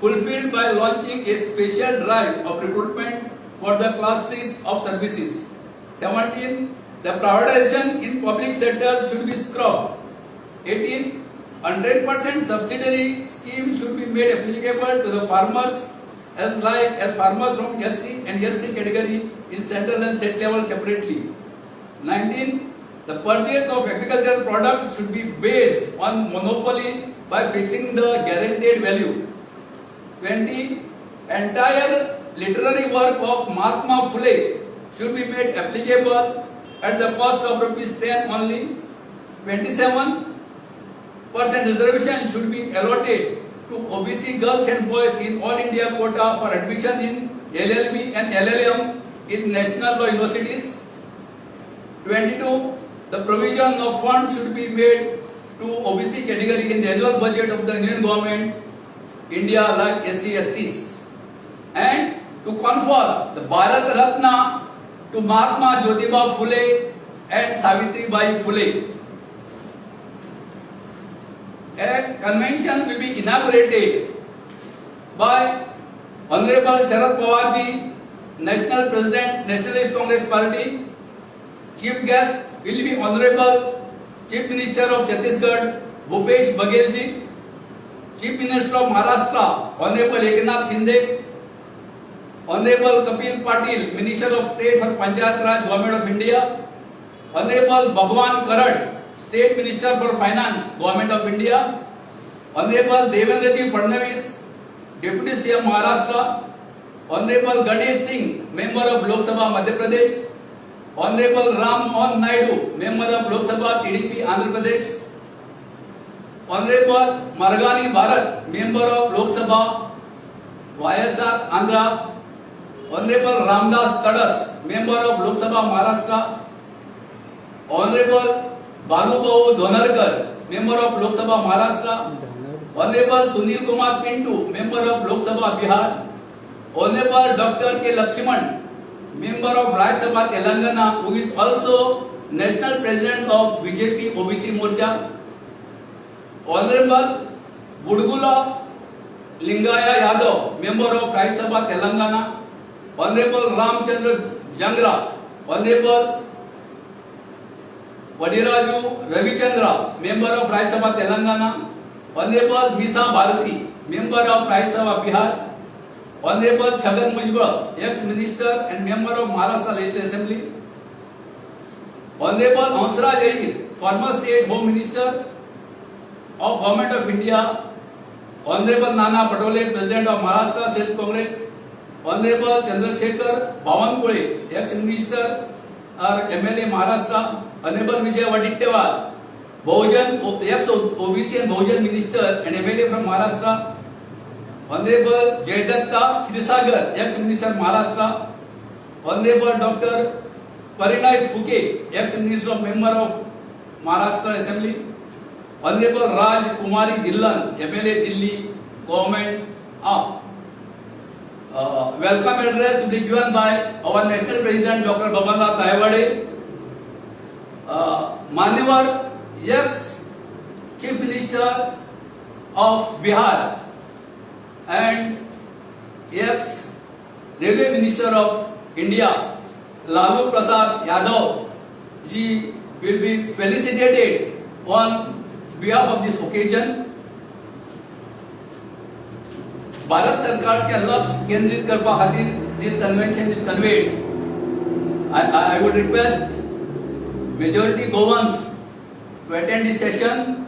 fulfilled by launching a special drive of recruitment for the classes of services. 17. The privatization in public sector should be scrubbed. 18. 100% subsidiary scheme should be made applicable to the farmers as farmers from SC and ST category in central and state level separately. 19. The purchase of agricultural products should be based on monopoly by fixing the guaranteed value. 20. Entire literary work of Mahatma Phule should be made applicable at the cost of ₹10 only. 27. Reservation should be allotted to OBC girls and boys in All India quota for admission in LLB and LLM in national law universities. 22. The provision of funds should be made to OBC category in the annual budget of the Indian government, India, like SC, STs, and to confer the Bharat Ratna to Mahatma Jyotiba Phule and Savitribai Phule. A convention will be inaugurated by Honorable Sharad Pawar ji, National President, Nationalist Congress Party. Chief guest will be Honorable Chief Minister of Chhattisgarh, Bhupesh Baghel ji. Chief Minister of Maharashtra, Honorable Eknath Shinde. Honorable Kapil Patil, Minister of State for Panchayat Raj, Government of India. Honorable Bhagwan Karad, State Minister for Finance, Government of India. Honorable Devendra ji Fadnavis, Deputy CM Maharashtra. Honorable Ganesh Singh, Member of Lok Sabha Madhya Pradesh. Honorable Ram Mohan Naidu, Member of Lok Sabha TDP Andhra Pradesh. Honorable Margani Bharat, Member of Lok Sabha YSR Andhra. Honorable Ramdas Tadas, Member of Lok Sabha Maharashtra. Honorable Bhanubhau Dhonarkar, Member of Lok Sabha Maharashtra. Honorable Sunil Kumar Pintu, Member of Lok Sabha Bihar. Honorable Dr. K. Lakshman, Member of Rajya Sabha Telangana, who is also National President of BJP OBC Morcha. Honorable Budgula Lingaya Yadav, Member of Rajya Sabha Telangana. Honorable Ramchandra Jangra, Honorable Vadiraju Ravichandra, Member of Rajya Sabha Telangana. Honorable Misa Bharati, Member of Rajya Sabha Bihar. Honorable Chhagan Bhujbal, ex-minister and member of Maharashtra Legislative Assembly. Honorable Hansraj Ahir, former State Home Minister of Government of India. Honorable Nana Patole, President of Maharashtra State Congress. Honorable Chandrasekhar Bawankole, ex-minister or MLA Maharashtra. Honorable Vijay Wadittewar, ex-OBC and Bahujan minister and MLA from Maharashtra. Honorable Jayadatta Shrisagar, ex-minister Maharashtra. Honorable Dr. Parinay Phuke, ex-minister of member of Maharashtra Assembly. Honorable Raj Kumari Dhillon, MLA Delhi Government. Welcome address to be given by our National President Dr. Babanlal Dayawade. Manevar, ex-Chief Minister of Bihar and ex-Railway Minister of India, Lalu Prasad Yadav ji will be felicitated on behalf of this occasion. Bharat सरकार के लक्ष्य केंद्रित करपा खातीर this convention is convened. I would request majority Goans to attend this session.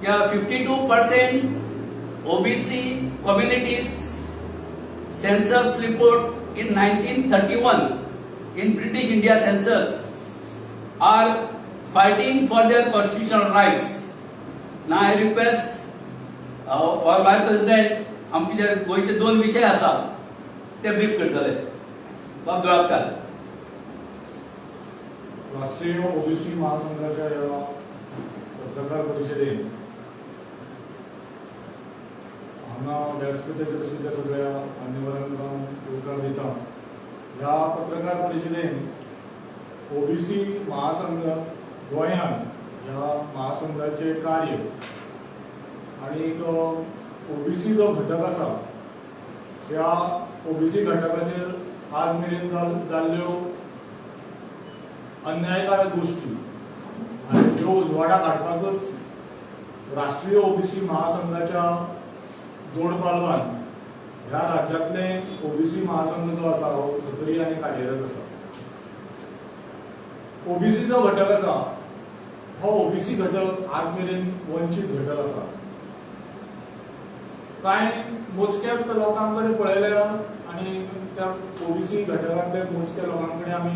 52% OBC communities census report in 1931 in British India census are fighting for their constitutional rights. Now I request our Vice President आमचे जे गोयचे दोन विषय आसा ते brief करतले. बाब दुरातकार. राष्ट्रीय OBC महासंघाच्या या पत्रकार परिषदेत हांगा व्यासपीठाचेर आशिल्ल्या सगळ्या मान्यवरांना उतर दिता. ह्या पत्रकार परिषदेत ओबीसी महासंघ गोंयांत ह्या महासंघाचे कार्य आणि ओबीसी जो घटक आसा त्या ओबीसी घटकाचेर आज मेरेन जाल्ल्यो अन्यायकारक गोष्टी आनी ज्यो उजवाडाक हाडपाकच राष्ट्रीय ओबीसी महासंघाच्या जोड पालवान ह्या राज्यांतले ओबीसी महासंघ जो आसा हो सक्रीय आनी कार्यरत आसा. ओबीसी जो घटक आसा हो ओबीसी घटक आज मेरेन वंचीत घटक आसा. कांय मोजक्याच लोकां कडेन पळयल्या आनी त्या ओबीसी घटकांतल्या मोजक्या लोकां कडेन आमी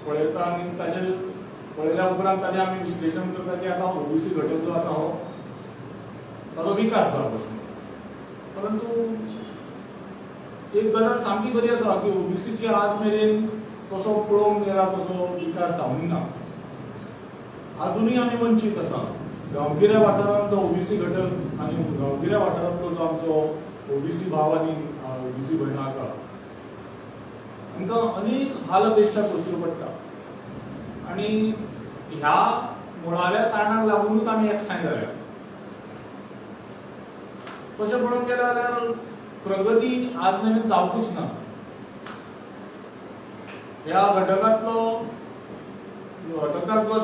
पळयता आनी ताचेर पळयल्या उपरांत ताचें आमी विश्लेशण करता की आतां ओबीसी घटक जो आसा हो ताचो विकास जावप आसा. परंतु एक गजाल सामकी खरी आसा की ओबीसीची आज मेरेन तसो पळोवंक गेला तसो विकास जावंक ना. अजूनही आमी वंचीत आसा. गांवगिऱ्या वाठारांत जो ओबीसी घटक आनी गांवगिऱ्या वाठारांतलो जो आमचो ओबीसी भाव आनी ओबीसी भयणां आसा तांकां अनेक हाल अपेश्टा सोंसच्यो पडटा आनी ह्या मुळाव्या कारणाक लागूनच आमी एकठांय जाल्या. तशें पळोवंक गेलें जाल्यार प्रगती आज मेरेन जावंकूच ना. ह्या घटकाक जो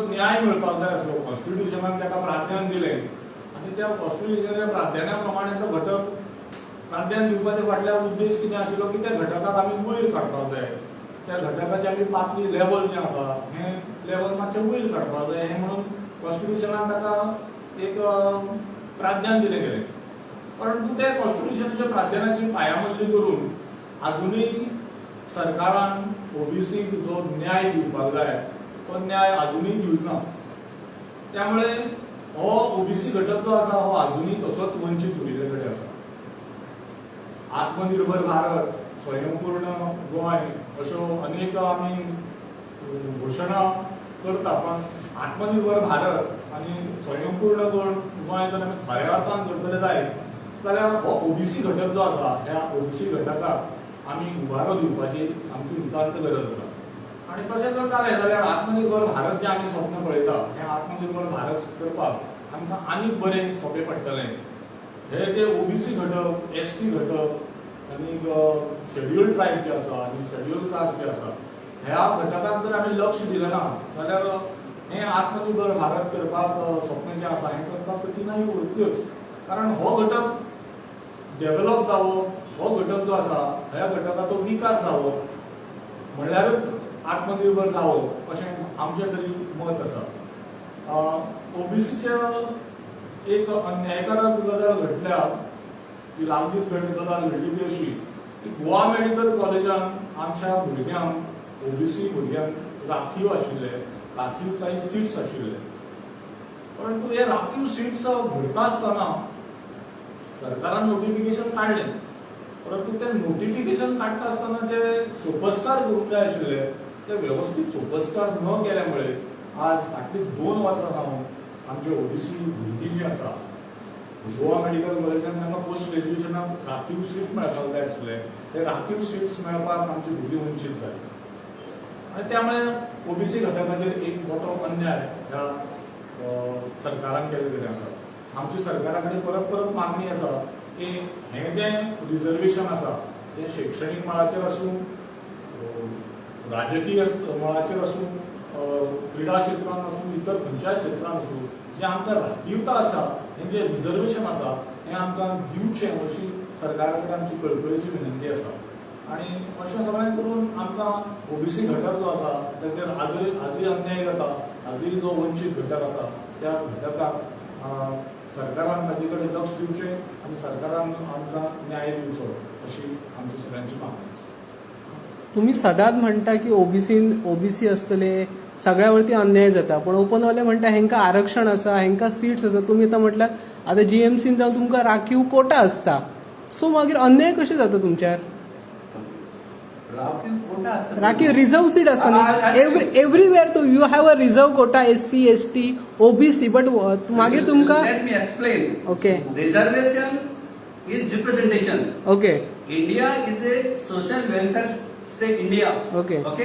न्याय मेळपाक जाय आसलो कॉन्स्टिट्युशनान ताका प्राधान्य दिलें आनी त्या कॉन्स्टिट्युशनाच्या प्राधान्या प्रमाणे तो घटक प्राधान्य दिवपाच्या फाटल्यान उद्देश कितें आशिल्लो की त्या घटकाक आमी वयर काडपाक जाय. त्या घटकाचें आमी पातळी लेवल जें आसा हें लेवल मातशें वयर काडपाक जाय हें म्हणून कॉन्स्टिट्युशनान ताका एक प्राधान्य दिलें गेलें. परंतु त्या कॉन्स्टिट्युशनाच्या प्राधान्याची पायामल्ली करून अजूनही सरकारान ओबीसीक जो न्याय दिवपाक जाय तो न्याय अजूनही दिवंक ना. त्यामुळे हो ओबीसी घटक जो आसा हो अजूनही तसोच वंचीत उरिल्ले कडेन आसा. आत्मनिर्भर भारत, स्वयंपूर्ण गोंय अश्यो अनेक आमी घोशणा करता पण आत्मनिर्भर भारत आनी स्वयंपूर्ण गोंय जर आमी खऱ्या अर्थान करतले जायत जाल्यार हो ओबीसी घटक जो आसा ह्या ओबीसी घटकाक आमी उबारो दिवपाची सामकी नितांत गरज आसा. आनी तशें जर जालें जाल्यार आत्मनिर्भर भारत जें आमी स्वप्न पळयता हें आत्मनिर्भर भारत करपाक आमकां आनीक बरें सोंपें पडटलें. हे जे ओबीसी घटक, एसटी घटक आनी शेड्यूल्ड ट्रायब जे आसा आनी शेड्यूल्ड कास्ट जे आसा ह्या घटकाक जर आमी लक्ष दिलें ना जाल्यार हें आत्मनिर्भर भारत करपाक स्वप्न जें आसा हें करपाक कठीनाई उरतल्योच. कारण हो घटक डेव्हलप जावप, हो घटक जो आसा ह्या घटकाचो विकास जावप म्हणल्यारच आत्मनिर्भर जावप अशें आमचें तरी मत आसा. ओबीसीचे एक अन्यायकारक गजाल घडल्या ती लागींच गजाल घडली ती अशी की गोवा मेडिकल कॉलेजान आमच्या भुरग्यांक ओबीसी भुरग्यांक राखीव आशिल्ले, राखीव काही सीट्स आशिल्ले. परंतु हे राखीव सीट्स भरता आसतना सरकारान नोटिफिकेशन काढलें. परंतु ते नोटिफिकेशन काडटा आसतना जे सोपस्कार करूंक जाय आशिल्ले ते वेवस्थीत सोपस्कार न केल्यामुळे आज फाटली 2 वर्सां सावन आमचे ओबीसी भुरगीं जी आसा गोवा मेडिकल कॉलेजान तांकां पोस्ट ग्रॅज्युएशनाक राखीव सीट मेळपाक जाय आशिल्ले ते राखीव सीट्स मेळपाक आमची भुरगीं वंचीत जाली. आनी त्यामुळे ओबीसी घटकाचेर एक मोठो अन्याय ह्या सरकारान केल्ले कडेन आसा. आमची सरकारा कडेन परत मागणी आसा की हें जें रिजर्वेशन आसा तें शैक्षणीक मळाचेर आसूं, राजकीय मळाचेर आसूं, क्रीडा क्षेत्रांत आसूं, इतर खंयच्याय क्षेत्रांत आसूं जें आमकां राखीवता आसा हें जें रिजर्वेशन आसा हें आमकां दिवचें अशी सरकारा कडेन आमची कळकळीची विनंती आसा. आनी अशें सगळें करून आमकां ओबीसी घटक जो आसा ताचेर आजूय अन्याय जाता. आजूय जो वंचीत घटक आसा त्या घटकाक सरकारान ताचे कडेन लक्ष दिवचें आनी सरकारान आमकां न्याय दिवचो अशी आमची सगळ्यांची मागणी आसा. तुम्ही सदांच म्हणटा की ओबीसी असतले सगळ्यावरती अन्याय जाता पण ओपनवाले म्हणटा हेंका आरक्षण आसा, हेंका सीट्स आसा. तुम्ही आता म्हटल्यार आता जीएमसीन जावन तुमकां राखीव कोटा आसता सो मागीर अन्याय कशें जाता तुमच्यार? राखीव रिझर्व सीट आसता न्ही everywhere to you have a reserve quota SC ST OBC but मागीर तुमकां let me explain. Okay reservation is representation. Okay India is a social welfare state India. Okay okay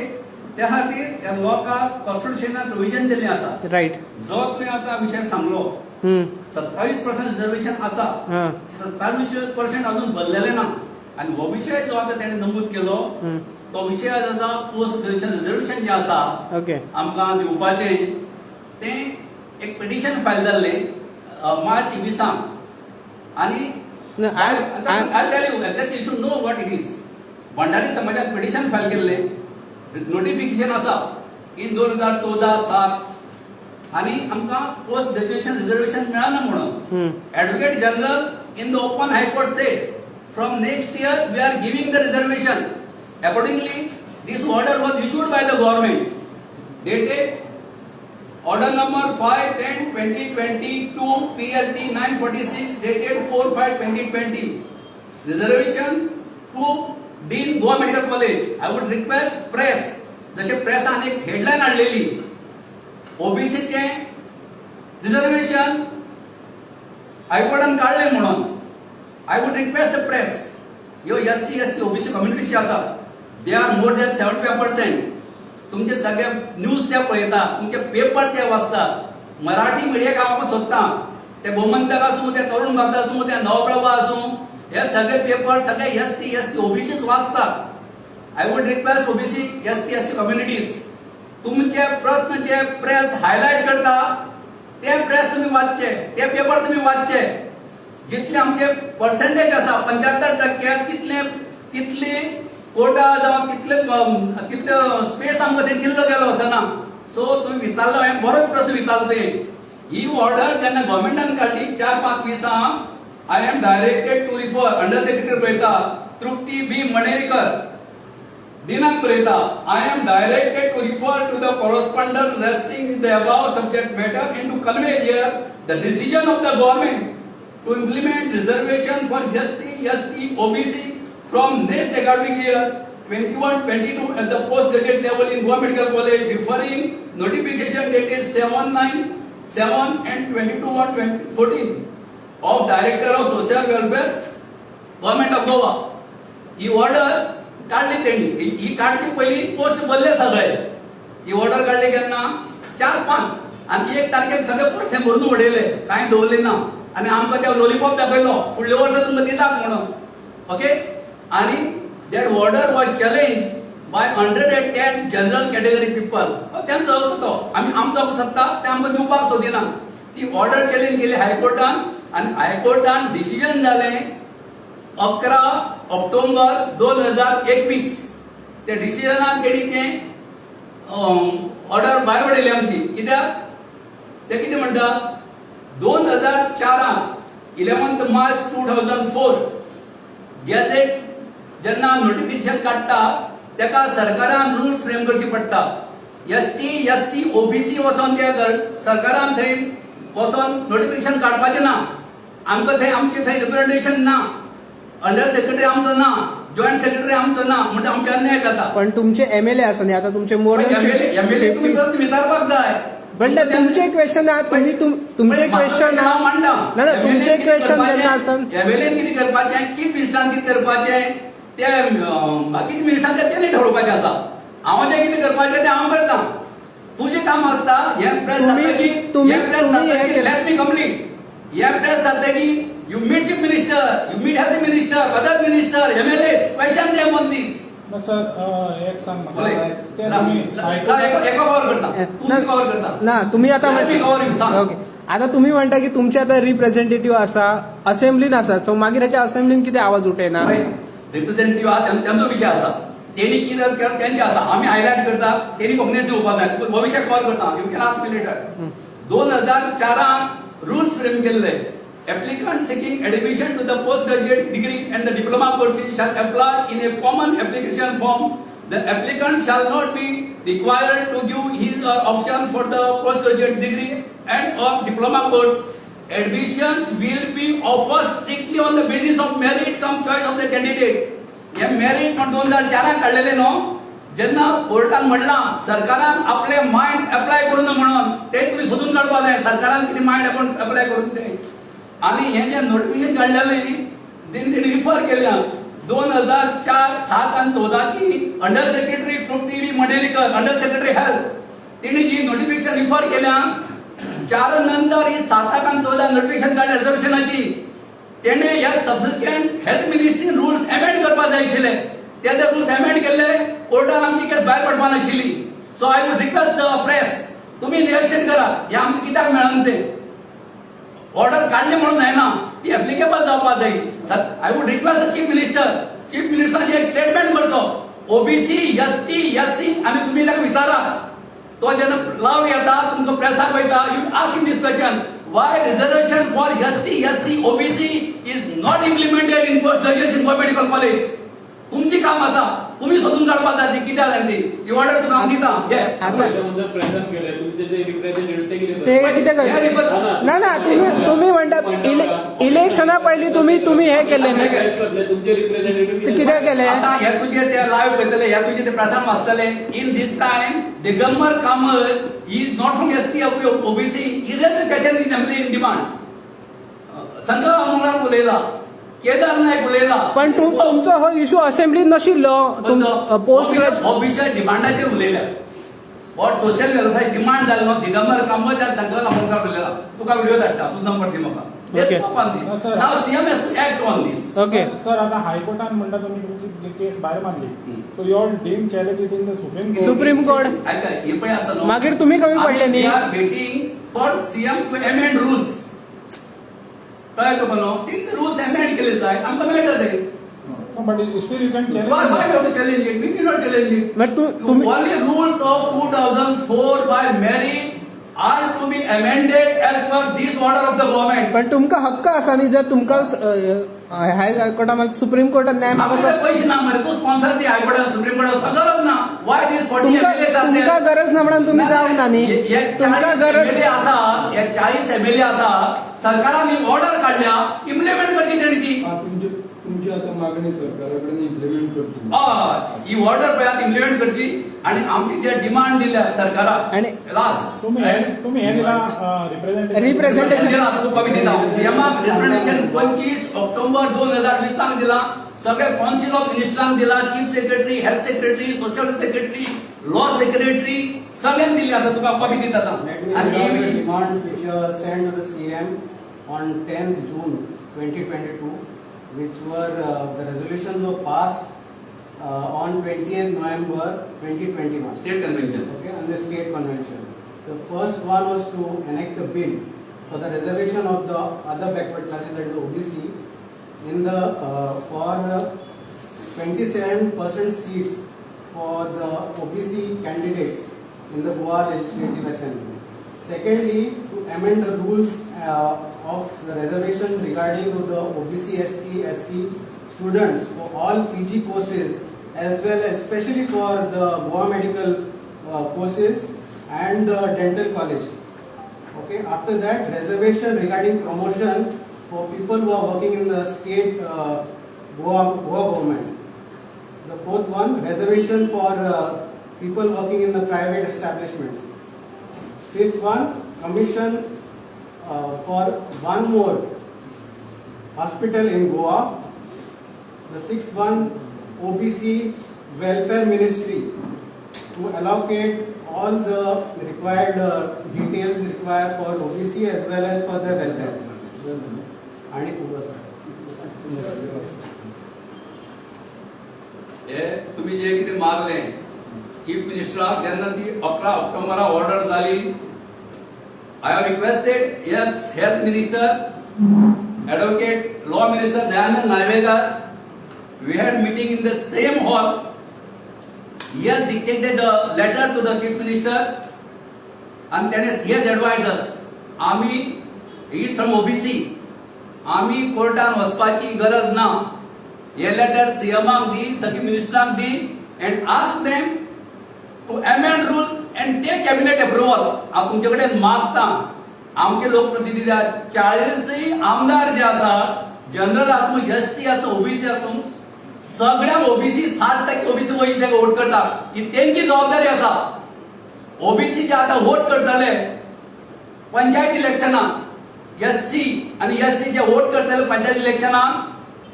त्या खातीर ह्या लोकांक कॉन्स्टिट्युशनान प्रोविजन दिल्लें आसा. रायट. जो तुवें आतां विशय सांगलो 27% रिझर्वेशन असा, हां 27% अजून भरलेले ना. आणि हो विषय जो आता त्याने नमूद केलो तो विषय आसा पोस्ट ग्रॅज्युएशन रिझर्वेशन जे आसा ओके आमकां दिवपाचे ते एक पिटिशन फायल जाल्ले मार्च 20 आणि No, I'll tell you exactly you should know what it is. Bhandari समाजात पिटिशन फायल केल्ले नोटिफिकेशन आसा इन 2014-7 आणि आमकां पोस्ट ग्रॅज्युएशन रिझर्वेशन मेळना म्हणून. Advocate general in the open high court said from next year we are giving the reservation. Accordingly, this order was issued by the government, dated order number 5/10/2022 PST 946 dated 4/5/2020. Reservation to Dean Goa Medical College. I would request press, जसे प्रेसान एक headline आणलेली OBC चे reservation हायकोर्टान काढले म्हणून. I would request the press, yo SC ST OBC community आसा they are more than 75%. तुमचे सगळे news ते पळयता, तुमचे पेपर ते वाचतात, मराठी मिडिया हांव सोदता, ते गोमंतक आसूं, ते तरुण भारत आसूं, ते नवप्रभा आसूं, हे सगळे पेपर सगळे ST SC ओबीसी वाचतात. I would request OBC ST SC communities, तुमचे प्रश्न जे प्रेस हायलाइट करता ते प्रेस तुम्ही वाचचे, ते पेपर तुम्ही वाचचे. जितले आमचे पर्सेंटेज आसा 75% तितले कोटा जावं तितले स्पेस आमकां ते दिल्लो गेलो आसना. सो तुम्ही विचारलो, हांवें बरोच प्रश्न विचारलो. ही ऑर्डर जेन्ना गव्हर्मेंटान काडली 4-5 दिसां I am directed to refer under secretary पळयता तृप्ती बी मणेरकर दिनांक पळयता I am directed to refer to the correspondent resting in the above subject matter and to convey here the decision of the government to implement reservation for SC, ST, OBC from next academic year 21-22 at the postgraduate level in Goa Medical College, referring notification dated 7/9/7 and 22/1/2014 of Director of Social Welfare, Government of Goa. He order काढली त्यांनी. ही काढची पहिली post भरले सगळे. ही order काढली केन्ना 4-5 आणि 1 तारखेक सगळे पोस्ट भरून उडयले, कांय दवरले ना. आणि आमकां ते लॉलीपॉप दाखयलो फुडल्या वर्सा तुमकां दितात म्हणून. ओके. आणि that order was challenge by 110 general category people. त्यांचो हक्क तो, आमी आमचो हक्क सत्ता ते आमकां दिवपाक सोदिना. ती ऑर्डर चॅलेंज केली हायकोर्टान आणि हायकोर्टान डिसिजन जालें 11 ऑक्टोबर 2021. त्या डिसिजनान तेणी तें ऑर्डर भायर उडयली आमची. कित्याक ते कितें म्हणटा 2004 11 मार्च 2004 गॅझेट जेन्ना नोटिफिकेशन काडटा तेका सरकारान रूल्स फ्रेम करची पडटा. ST SC OBC वचोन ते सरकारान थंय वचोन नोटिफिकेशन काडपाचें ना. आमकां थंय आमचे थंय रिप्रेझेंटेशन ना, अंडर सेक्रेटरी आमचो ना, जॉईंट सेक्रेटरी आमचो ना, म्हणजे आमचे अन्याय जाता. पण तुमचे MLA आसा न्ही, आता तुमचे मोर MLA तुम्ही प्रश्न विचारपाक जाय. पण तुमचे क्वेश्चन तुमचे क्वेश्चन ना ना तुमचे क्वेश्चन जेन्ना आसत MLA कितें करपाचें, चीफ मिनिस्टरान कितें करपाचें, ते बाकीच्या मिनिस्टरांचे तेणी ठरवपाचें आसा. हांव जें कितें करपाचें तें हांव करता. तुजें काम आसता हे प्रेस जातकीर लेट मी कंप्लीट. हे प्रेस जातकीर you meet chief minister, you meet health minister, other minister, MLA, question them on this. Sir एक सांग ना तुम्ही आता ओके. आता तुम्ही म्हणता की तुमचे आता रिप्रेझेंटेटिव्ह आसा, असेंब्लीन आसा, सो मागीर ह्याच्या असेंब्लीन कितें आवाज उठयना? रिप्रेझेंटेटिव्ह हा त्यांचो विषय आसा, तेणी कितें केलं त्यांचे आसा. आम्ही हायलाइट करता, तेणी कोंकणीचे उपाय जाय, भविष्यात कॉल करता. You can ask me later. 2004 rules frame केल्ले. Applicant seeking admission to the postgraduate degree and the diploma courses shall apply in a common application form. The applicant shall not be required to give his or option for the postgraduate degree and or diploma course. Admissions will be offered strictly on the basis of merit cum choice of the candidate. हे merit पण 2004 काढलेले न्हू. जेन्ना कोर्टान म्हणला सरकारान आपले mind apply करून म्हणून ते तुम्ही सोदून काडपा जाय. सरकारान कितें माइंड अप्लाय करून ते आणि हे जे नोटिफिकेशन काढलेले तेणी रिफर केल्या 2004, 7 आणि 14 ची अंडर सेक्रेटरी तृप्ती बी मणेरकर, अंडर सेक्रेटरी हेल्थ, तेणी जी नोटिफिकेशन रिफर केल्या चार नंतर ही 7 आणि 14 नोटिफिकेशन काढल्या रिझर्वेशनाची तेणे ह्या subsequent health ministry rules amend करपाक जाय आशिल्ले ते रुल्स अमेंड केले कोर्टान आमची केस भायर पडपा नाशिल्ली so I would request the press तुम्ही निरीक्षण करा हे आमकां कित्याक मेळना ते ऑर्डर काढली म्हणून जायना ती एप्लिकेबल जावपाक जाय आय वूड रिक्वेस्ट चीफ मिनिस्टरांची एक स्टेटमेंट करचो ओबीसी एसटी एससी आनी तुम्ही ताका विचारा तो जेन्ना लाव येता तुमकां प्रेसाक वयता you ask in this question Y reservation for ST SC OBC is not implemented in post graduation for medical college तुमची काम आसा तुम्ही सोदून काडपाक जाय ती कित्याक जाय ती ही ऑर्डर तुका हांव दिता प्रेझेंट केले तुमचे जे रिप्रेझेंटेटिव्ह ते कितें ते कितें करता ना ना तुम्ही म्हणटात इलेक्शना पयलीं तुम्ही हे केले न्ही तुमचे रिप्रेझेंटेटिव्ह ते कितें केले आता हे तुझे ते लाईव्ह करतले हे तुझे ते प्रसारण वाचतले in this time Digambar Kamat is not from ST OBC irrigation is only in demand Sanjay अमोलार उलयला केदार नायक उलयला पण तुमचो हो इशू असेंब्लीत नाशिल्लो पोस्ट हो विषय डिमांडाचेर उलयल्या वॉट सोशल वेलफेअर डिमांड जालो दिगंबर कामत आनी संजय अमोलकार उलयला तुका व्हिडिओ धाडटा तूं नंबर दी म्हाका Okay. Now CM has to act on this okay sir आता हायकोर्टान म्हणटा तुम्ही तुमची केस भायर मारली so you all deem challenge it in the Supreme Court हे पळय आसा न्हू मागीर तुम्ही कमी पडले न्ही are waiting for CM to amend rules कळ्ळें तुका न्हू तीन रूल्स अमेंड केले जाय आमकां मेळटा ते but still you can Why challenge you have to challenge it? We cannot challenge it. But तुम्ही Only rules of 2004 by merit are to be amended as per this order of the government. पण तुमका हक्क असा न्ही जर तुमका हायकोर्टान supreme कोर्टात न्याय आपल्याला मागोवचो पैसे ना मरे तू स्पॉन्सर दी हायकोर्टात सुप्रीम कोर्टात गरज ना वाय दिस 40 एमएलए तुमका गरज ना म्हणून तुम्ही जाऊ ना न्ही तुमका गरज एमएलए आसा एक 40 एमएलए आसा सरकारान ऑर्डर काढल्या इम्प्लिमेंट करची तेणी ती तुमची आता मागणी सरकाराकडे इम्प्लिमेंट करची ही ऑर्डर पळय इम्प्लिमेंट करची आणि आमची जे डिमांड दिल्या सरकाराक आणि लास्ट तुम्ही हे दिला Representation. रिप्रेझेंटेशन 25 ऑक्टोबर 2020 दिला सगळे काउन्सिल ऑफ मिनिस्टरांक दिला chief secretary health secretary social secretary law secretary सगळ्यांक दिली आसा तुका कॉपी दिता And the demands which were sent to the CM on 10th June 2022, which were the resolutions were passed on 20th November 2021. State convention Okay, on the state convention. The first one was to enact a bill for the reservation of the other backward classes, that is OBC, in the for 27% seats for the OBC candidates in the Goa Legislative Assembly. Secondly, to amend the rules of the reservations regarding to the OBC, ST, SC students for all PG courses, as well as especially for the Goa medical courses and the dental college. Okay. After that, reservation regarding promotion for people who are working in the state Goa government. The fourth one, reservation for people working in the private establishments. Fifth one, commission for one more hospital in Goa. The sixth one, OBC Welfare Ministry to allocate all the required details required for OBC as well as for the welfare. आणि हे तुम्ही जे कितें मारले chief मिनिस्टराक जेन्ना ती 11 ऑक्टोबरा order जाली I have requested yes health minister advocate law minister Dayanand Narvekar we had meeting in the same hall he has dictated a letter to the chief minister and then he has advised us आम्ही he is from OBC आम्ही कोर्टान वचपाची गरज ना हे letter सीएमाक दी सगळी मिनिस्टरांक दी and ask them to amend rules and take cabinet approval हांव तुमचे कडेन मागता आमचे लोकप्रतिनिधी 40 आमदार जे आसा जनरल आसूं एसटी आसूं ओबीसी आसूं सगळ्यांक ओबीसी 60% ओबीसी वयले ते वोट करता ही त्यांची जबाबदारी आसा ओबीसी जे आता वोट करतले पंचायत इलेक्शनाक एससी आणि एसटी जे वोट करतले पंचायत इलेक्शनाक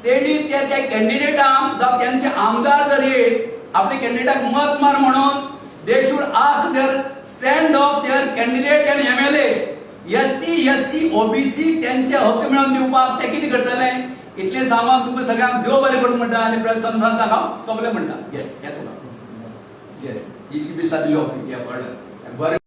तेणी त्या कॅन्डिडेटांक जावं त्यांचे आमदार जर येत आपल्या कॅन्डिडेटाक मत मार म्हणून they should ask their stand of their candidate and MLA ST, SC, OBC त्यांचे हक्क मिळवून दिवपाक ते कितें करतले इतले सामान तुमकां सगळ्यांक देव बरें करून म्हणटा आनी प्रेस कॉन्फरन्साक हांव सगळें म्हणटा ये तुका ये ही बी सादली ऑफिस ये बरें